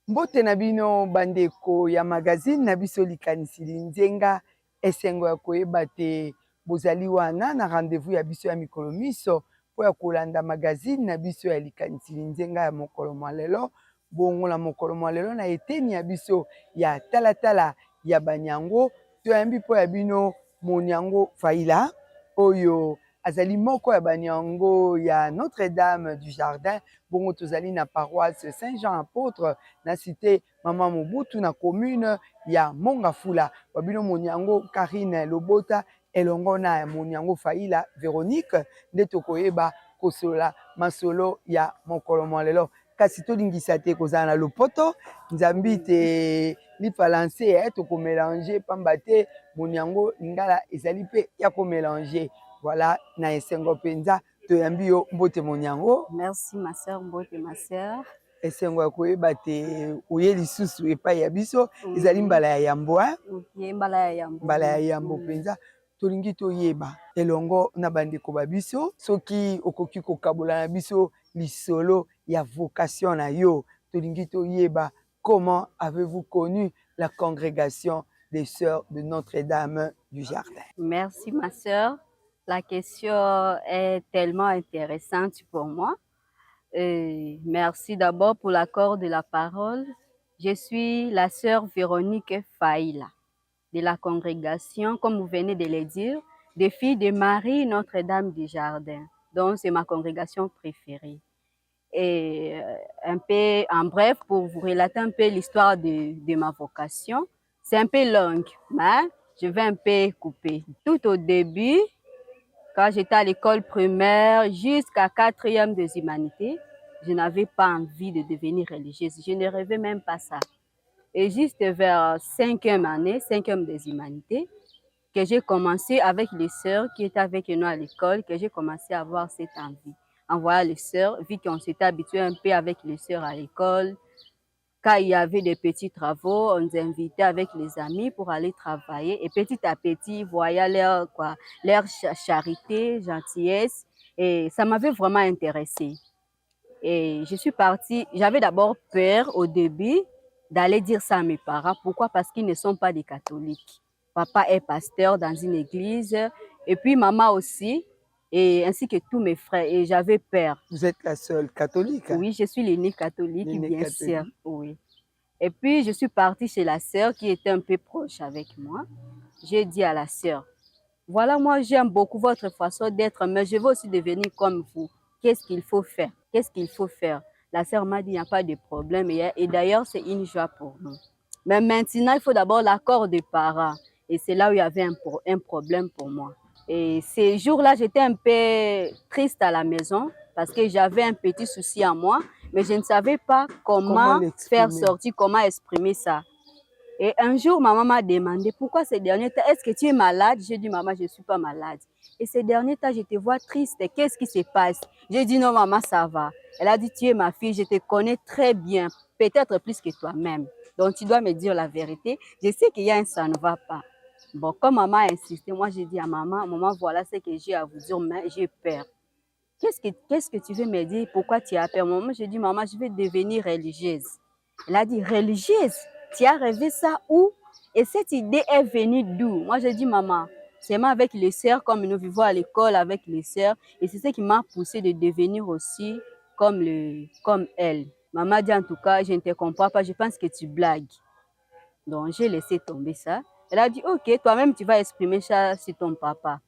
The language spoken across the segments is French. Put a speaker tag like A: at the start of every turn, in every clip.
A: Mbote na bino bandeko ya magazine na biso likanisili nzenga esengo ya koyeba te bozali wana na rendez-vous ya biso ya mikolo miso po ya kolanda magazine na biso ya likanisili nzenga ya mokolo mwa lelo. Bongo na mokolo mwa lelo na eteni ya biso ya talatala ya banyango toyambi po ya bino Monyango Faila oyo azali moko ya banyango ya Notre-Dame du Jardin. Bongo tozali na paroisse Saint-Jean Apôtre na cité Mama Mobutu na commune ya Mongafula. Babino Monyango Karine Lobota elongo na Monyango Faila Véronique nde tokoyeba kosola masolo ya mokolo mwa lelo. Kasi tolingisa te kozala na lopoto nzambi te lifalanse tokomélanger pamba te Monyango lingala ezali pe ya komélanger. Voilà na esengo penza toyambi yo mbote Monyango.
B: Merci ma sœur, mbote ma sœur.
A: Esengo ya koyeba te oye lisusu epai ya biso ezali mbala ya yambo
B: mbala ya yambo.
A: Mbala ya yambo penza tolingi toyeba elongo na bandeko ba biso soki okoki kokabola na biso lisolo ya vocation na yo tolingi toyeba comment avez-vous connu la congrégation des sœurs de Notre-Dame du Jardin.
B: Merci ma sœur. La question est tellement intéressante pour moi. Merci d'abord pour l'accord de la parole. Je suis la sœur Véronique Faila de la congrégation, comme vous venez de le dire, des filles de Marie Notre-Dame du Jardin. Donc c'est ma congrégation préférée. Et un peu en bref, pour vous relater un peu l'histoire de ma vocation, c'est un peu longue, mais je vais un peu couper. Tout au début, quand j'étais à l'école primaire jusqu'à 4e des humanités, je n'avais pas envie de devenir religieuse. Je ne rêvais même pas ça. Et juste vers 5e année, 5e des humanités, que j'ai commencé avec les sœurs qui étaient avec nous à l'école, que j'ai commencé à avoir cette envie. En voyant les sœurs, vu qu'on s'était habitué un peu avec les sœurs à l'école, quand il y avait des petits travaux, on nous invitait avec les amis pour aller travailler. Et petit à petit, voyant leur charité, gentillesse, et ça m'avait vraiment intéressée. Et je suis partie, j'avais d'abord peur au début d'aller dire ça à mes parents. Pourquoi? Parce qu'ils ne sont pas des catholiques. Papa est pasteur dans une église, et puis maman aussi, et ainsi que tous mes frères. Et j'avais peur.
A: Vous êtes la seule catholique?
B: Oui, je suis l'aînée catholique, bien sûr. Oui. Et puis, je suis partie chez la sœur qui était un peu proche avec moi. J'ai dit à la sœur, voilà, moi, j'aime beaucoup votre façon d'être, mais je veux aussi devenir comme vous. Qu'est-ce qu'il faut faire? Qu'est-ce qu'il faut faire? La sœur m'a dit, il n'y a pas de problème. Et d'ailleurs, c'est une joie pour nous. Mais maintenant, il faut d'abord l'accord des parents. Et c'est là où il y avait un problème pour moi. Et ces jours-là, j'étais un peu triste à la maison parce que j'avais un petit souci à moi, mais je ne savais pas comment faire sortir, comment exprimer ça. Et un jour, ma maman m'a demandé pourquoi ces derniers temps, est-ce que tu es malade? J'ai dit, maman, je ne suis pas malade. Et ces derniers temps, je te vois triste. Qu'est-ce qui se passe? J'ai dit, non, maman, ça va. Elle a dit, tu es ma fille, je te connais très bien, peut-être plus que toi-même. Donc, tu dois me dire la vérité. Je sais qu'il y a un ça ne va pas. Bon, comme maman a insisté, moi, j'ai dit à maman, maman, voilà ce que j'ai à vous dire, mais j'ai peur. Qu'est-ce que tu veux me dire? Pourquoi tu as peur? Maman, j'ai dit, maman, je vais devenir religieuse. Elle a dit, religieuse? Tu as rêvé ça où? Et cette idée est venue d'où? Moi, j'ai dit, maman, c'est moi avec les sœurs, comme nous vivons à l'école avec les sœurs, et c'est ce qui m'a poussé de devenir aussi comme elle. Maman dit, en tout cas, je ne te comprends pas, je pense que tu blagues. Donc, j'ai laissé tomber ça. Elle a dit, ok, toi-même, tu vas exprimer ça sur ton papa.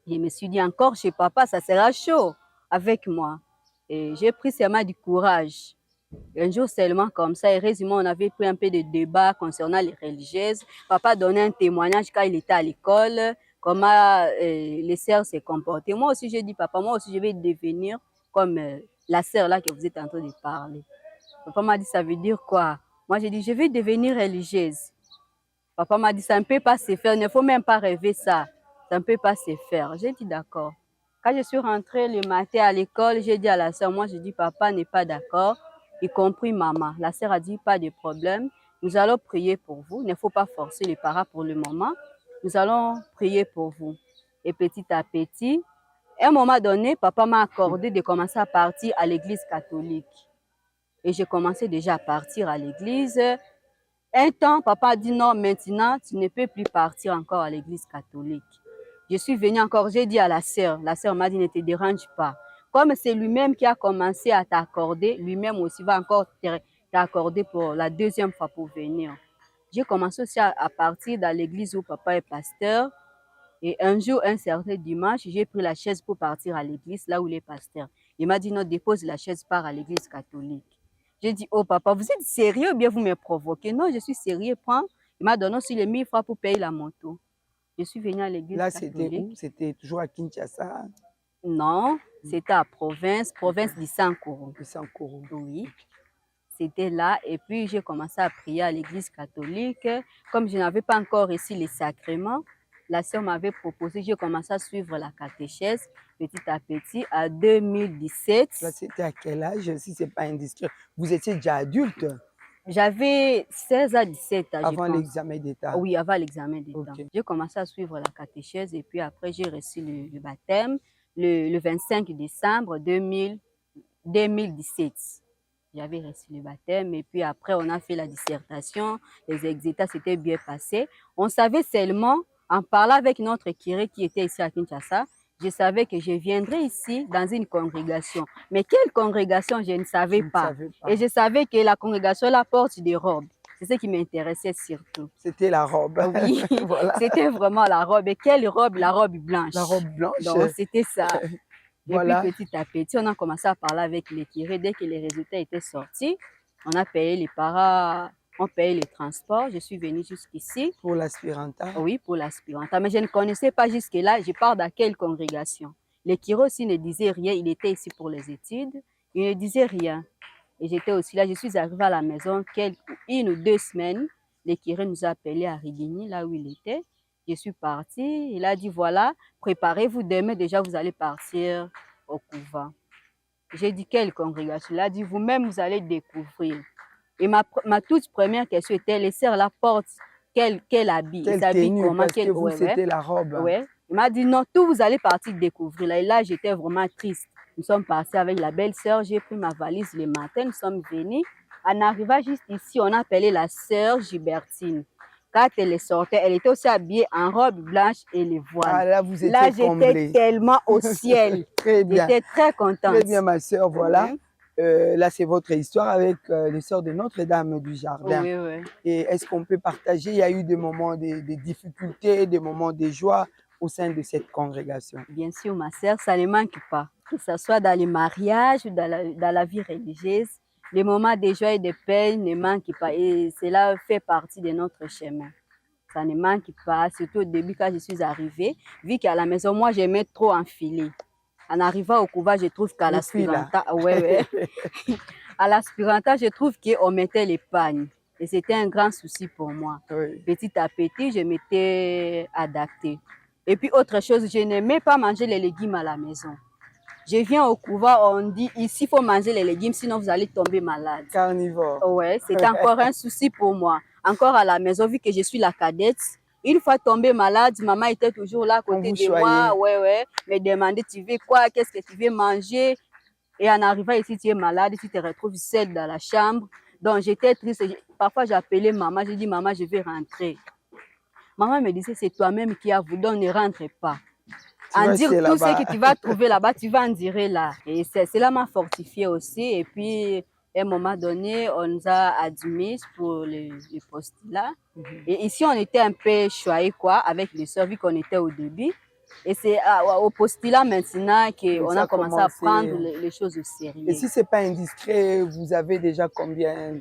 B: Je me suis dit, encore chez papa, ça sera chaud avec moi. Et j'ai pris seulement du courage. Un jour seulement comme ça, heureusement, on avait pris un peu de débat concernant les religieuses. Papa donnait un témoignage quand il était à l'école, comment les sœurs se comportaient. Moi aussi, j'ai dit, papa, moi aussi, je vais devenir comme la sœur là que vous êtes en train de parler. Papa m'a dit, ça veut dire quoi? Moi, j'ai dit, je vais devenir religieuse. Papa m'a dit, ça ne peut pas se faire, il ne faut même pas rêver ça. Ça ne peut pas se faire. J'ai dit, d'accord. Quand je suis rentrée le matin à l'école, j'ai dit à la sœur, moi, je dis, papa n'est pas d'accord, y compris maman. La sœur a dit, pas de problème. Nous allons prier pour vous. Il ne faut pas forcer les parents pour le moment. Nous allons prier pour vous. Et petit à petit, à un moment donné, papa m'a accordé de commencer à partir à l'église catholique. et j'ai commencé déjà à partir à l'église. Un temps, papa a dit non, maintenant, tu ne peux plus partir encore à l'église catholique. Je suis venue encore, j'ai dit à la sœur m'a dit ne te dérange pas. Comme c'est lui-même qui a commencé à t'accorder, lui-même aussi va encore t'accorder pour la deuxième fois pour venir. J'ai commencé aussi à partir dans l'église où papa est pasteur. Et un jour, un certain dimanche, j'ai pris la chaise pour partir à l'église, là où il est pasteur. Il m'a dit non, dépose la chaise, pars à l'église catholique. J'ai dit, oh papa, vous êtes sérieux ou bien vous me provoquez? Non, je suis sérieux, prends. Il m'a donné aussi les 1000 francs pour payer la moto. Je suis venue à l'église
A: Là,
B: catholique.
A: c'était où? C'était toujours à Kinshasa?
B: Non, c'était à province du Sankoro.
A: Le Sankoro.
B: Oui, c'était là. Et puis, j'ai commencé à prier à l'église catholique. Comme je n'avais pas encore reçu les sacrements, la sœur m'avait proposé, j'ai commencé à suivre la catéchèse petit à petit à 2017.
A: Là, c'était à quel âge, si ce n'est pas indiscret? Vous étiez déjà adulte?
B: J'avais 16 à 17 ans,
A: avant l'examen d'État?
B: Oui, avant l'examen d'État.
A: Okay.
B: J'ai commencé à suivre la catéchèse et puis après, j'ai reçu le baptême le 25 décembre 2017. J'avais reçu le baptême et puis après, on a fait la dissertation. Les exétats s'étaient bien passés. On savait seulement, en parlant avec notre curé qui était ici à Kinshasa, je savais que je viendrais ici dans une congrégation. Mais quelle congrégation, je ne savais pas. Et je savais que la congrégation la porte des robes. C'est ce qui m'intéressait surtout.
A: C'était la robe.
B: Oui,
A: voilà.
B: C'était vraiment la robe. Et quelle robe? La robe blanche.
A: La robe blanche.
B: Donc, c'était ça.
A: Voilà.
B: Et puis, petit à petit, on a commencé à parler avec les curés. Dès que les résultats étaient sortis, on a payé les parents, on payait les transports. Je suis venue jusqu'ici.
A: Pour l'aspiranta?
B: Oui, pour l'aspiranta. Mais je ne connaissais pas jusque-là. Je pars dans quelle congrégation? Les curés aussi ne disaient rien. Il était ici pour les études. Il ne disait rien. Et j'étais aussi là. Je suis arrivée à la maison une ou 2 semaines. Les curés nous a appelés à Rigini, là où il était. Je suis partie. Il a dit, voilà, préparez-vous demain. Déjà, vous allez partir au couvent. J'ai dit, quelle congrégation? Il a dit, vous-même, vous allez découvrir. Et ma toute première question était, les sœurs la portent quel habit?
A: Quelle tenue? Comment? Parce que vous, c'était la robe.
B: Ouais. Il m'a dit, non, tout vous allez partir découvrir. Et là, j'étais vraiment triste. Nous sommes partis avec la belle-sœur. J'ai pris ma valise le matin. Nous sommes venus. En arrivant juste ici, on a appelé la sœur Gibertine. Quand elle sortait, elle était aussi habillée en robe blanche et les voiles.
A: Ah, là, vous étiez
B: j'étais tellement au ciel.
A: Très bien.
B: J'étais très contente.
A: Très bien, ma sœur. Voilà. Là, c'est votre histoire avec les sœurs de Notre-Dame du Jardin.
B: Oui, oui.
A: Et est-ce qu'on peut partager? Il y a eu des moments de difficultés, des moments de joie au sein de cette congrégation.
B: Bien sûr, ma sœur, ça ne manque pas. Que ce soit dans les mariages ou dans la vie religieuse, les moments de joie et de peine ne manquent pas. Et cela fait partie de notre chemin. Ça ne manque pas, surtout au début quand je suis arrivée. Vu qu'à la maison, moi, j'aimais trop enfiler. En arrivant au couvent, je trouve qu'à l'aspiranta, à l'aspiranta, je trouve qu'on mettait les pagnes. Et c'était un grand souci pour moi.
A: Oui.
B: Petit à petit, je m'étais adaptée. Et puis, autre chose, je n'aimais pas manger les légumes à la maison. Je viens au couvent, on dit ici, il faut manger les légumes, sinon vous allez tomber malade.
A: Carnivore.
B: Ouais, c'est encore un souci pour moi. Encore à la maison, vu que je suis la cadette, une fois tombée malade, maman était toujours là à côté de moi. Me demandait, tu veux quoi, qu'est-ce que tu veux manger? Et en arrivant ici, tu es malade, tu te retrouves seule dans la chambre. Donc j'étais triste. Parfois, j'appelais maman, j'ai dit, maman, je vais rentrer. Maman me disait, c'est toi-même qui as voulu, donc ne rentre pas. En dire tout ce que tu vas trouver là-bas, tu vas en dire là. Et cela m'a fortifiée aussi. Et puis, à un moment donné, on nous a admis pour le postulat. Et ici, on était un peu choyés, quoi, avec les sœurs, vu qu'on était au début. Et c'est au postulat maintenant qu'on a commencé à prendre les choses au sérieux.
A: Et si ce n'est pas indiscret, vous avez déjà combien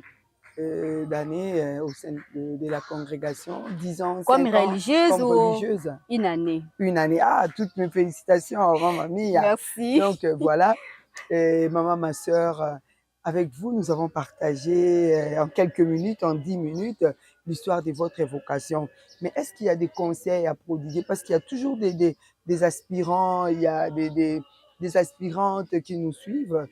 A: d'années au sein de la congrégation? 10 ans, 5 ans?
B: Comme religieuse ou
A: religieuse?
B: Une année.
A: Une année. Ah, toutes mes félicitations avant mamie.
B: Merci.
A: Donc voilà, et maman, ma sœur, avec vous, nous avons partagé en quelques minutes, en 10 minutes, l'histoire de votre évocation. Mais est-ce qu'il y a des conseils à prodiguer? Parce qu'il y a toujours des aspirants, il y a des aspirantes qui nous suivent,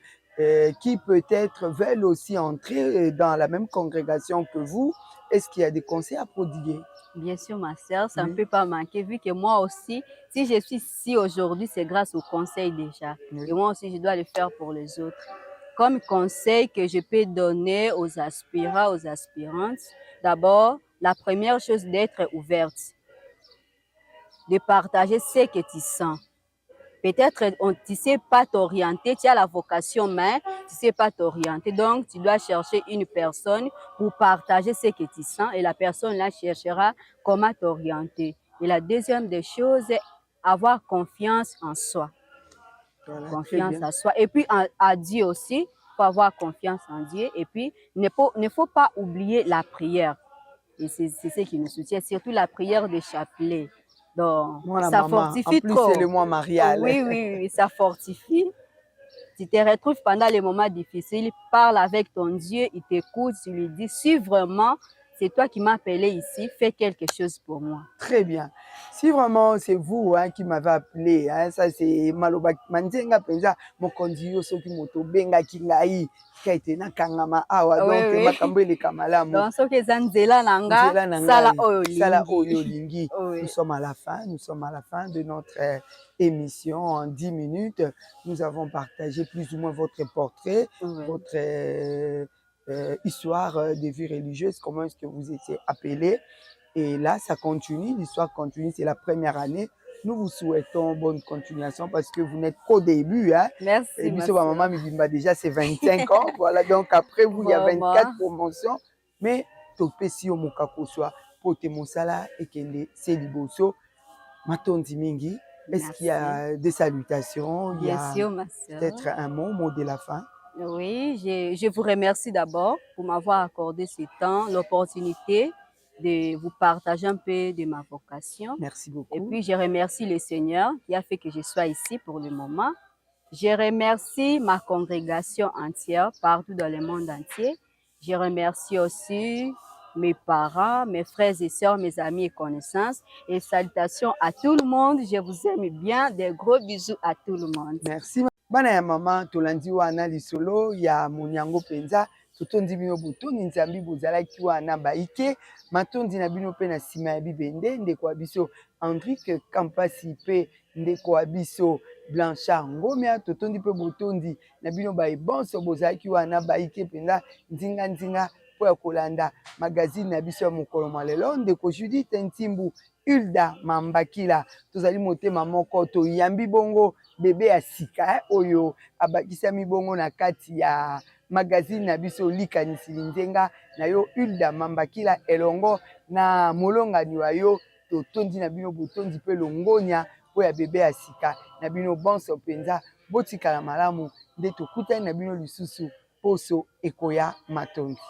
A: qui peut-être veulent aussi entrer dans la même congrégation que vous. Est-ce qu'il y a des conseils à prodiguer?
B: Bien sûr, ma sœur, ça ne peut pas manquer, vu que moi aussi, si je suis ici aujourd'hui, c'est grâce au conseil déjà. Et moi aussi, je dois le faire pour les autres. Comme conseil que je peux donner aux aspirants, aux aspirantes, d'abord, la première chose, d'être ouverte, de partager ce que tu sens. Peut-être tu ne sais pas t'orienter, tu as la vocation, mais tu ne sais pas t'orienter. Donc, tu dois chercher une personne pour partager ce que tu sens et la personne là cherchera comment t'orienter. Et la deuxième des choses, c'est avoir confiance en soi.
A: Voilà,
B: Confiance en soi. Et puis, à Dieu aussi, il faut avoir confiance en Dieu. Et puis, il ne faut pas oublier la prière. Et c'est ce qui nous soutient, surtout la prière de chapelet. Donc,
A: Moi, la
B: ça
A: maman, en
B: fortifie
A: plus, c'est
B: trop.
A: le mois marial.
B: Oui, oui, oui, ça fortifie. Tu te retrouves pendant les moments difficiles, parle avec ton Dieu, il t'écoute, tu lui dis, si vraiment c'est toi qui m'as appelé ici, fais quelque chose pour moi.
A: Très bien. Si vraiment c'est vous qui m'avez appelé, ça c'est Maloba Manzenga Penza, mokonzi yo soki moto benga kingai kaite na kangama awa
B: Oui,
A: donc
B: oui.
A: makambo ele kamalamu.
B: Donc, ce que Zanzela Nanga,
A: Nzela na
B: Sala
A: ngai, Sala
B: Oyolingi.
A: Oyo Lingi.
B: Oui.
A: Nous sommes à la fin de notre émission. En 10 minutes, nous avons partagé plus ou moins votre portrait,
B: Oui.
A: votre histoire de vie religieuse, comment est-ce que vous étiez appelé. Et là, ça continue, l'histoire continue, c'est la première année. Nous vous souhaitons bonne continuation parce que vous n'êtes qu'au début.
B: Merci,
A: Et puis,
B: ma
A: maman Mibimba, déjà, c'est 25 ans. Voilà, donc après vous, il y a 24 promotions. Mais, topesi yo mokako soit pote mosala et kende seliboso. Matondi mingi, est-ce qu'il y a des salutations?
B: Bien sûr, ma sœur.
A: Peut-être un mot de la fin?
B: Oui, je vous remercie d'abord pour m'avoir accordé ce temps, l'opportunité de vous partager un peu de ma vocation.
A: Merci beaucoup.
B: Et puis, je remercie le Seigneur qui a fait que je sois ici pour le moment. Je remercie ma congrégation entière, partout dans le monde entier. Je remercie aussi mes parents, mes frères et sœurs, mes amis et connaissances. Et salutations à tout le monde. Je vous aime bien. Des gros bisous à tout le monde.
A: Merci. Bana ya mama tolandi wana lisolo ya munyango penza totondi bino botoni nzambi bozalaki wana baike matondi na bino pe na sima ya bibende ndeko ya biso Hendrik Kampasi pe ndeko ya biso Blanchard Ngomia totondi pe botondi na bino baebonso bozalaki wana baike penza nzinga po ya kolanda magazine na biso ya mokolo malelo ndeko Judith Ntimbu Hilda Mambakila tozali motema moko toyambi bongo bebe ya sika oyo abakisami bongo na kati ya magazine na biso likanisili nzenga na yo Hilda Mambakila elongo na molongani wa yo totondi na bino botondi pe longonya po ya bebe ya sika na bino bonso penza botikala malamu nde tokutani na bino lisusu poso ekoya matondi.